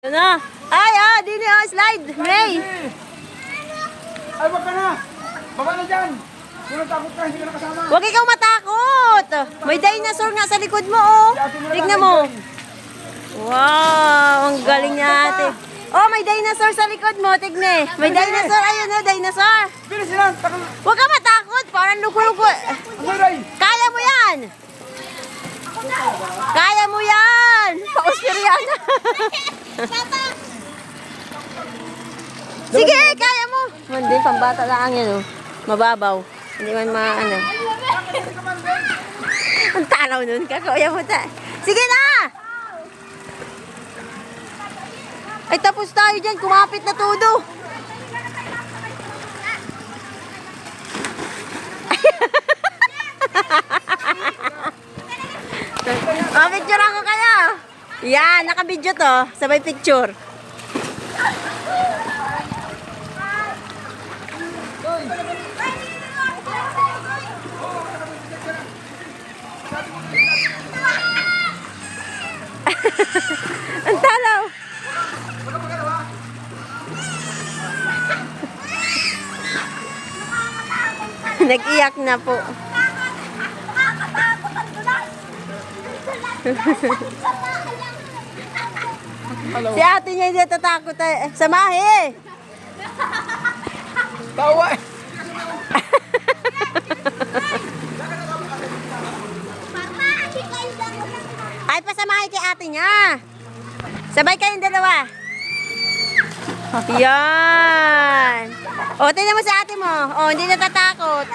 Ano? Ay, dini slide. May. Ay, wag ka na. Baba na dyan. Kung natakot ka, hindi ka nakasama. Huwag ikaw matakot. May dinosaur nga sa likod mo, oh. Tignan mo. Wow, ang galing niya ate. Oh, may dinosaur sa likod mo, tignan. May dinosaur, ayun na, dinosaur. Bilis lang. Huwag ka matakot, parang luko-luko. Aray! Kaya mo yan. Kaya mo yan. Pauspiriana. Sige, kaya mo. Hindi, pambata lang yan, oh. Mababaw. Hindi man maano. Ang tanaw nun, kakauya mo ta. Sige na! Ay, tapos tayo dyan. Kumapit na todo. Picture ako kayo. Yan, naka-video to. Sabay picture. Ang talaw. Nag-iyak na po. Si ate niya hindi tatakot. Samahe. Tawa! Ay, pasamahe kay ate niya. Sabay kayong dalawa. Yan. O, tingnan mo sa ate mo. O, hindi natatakot.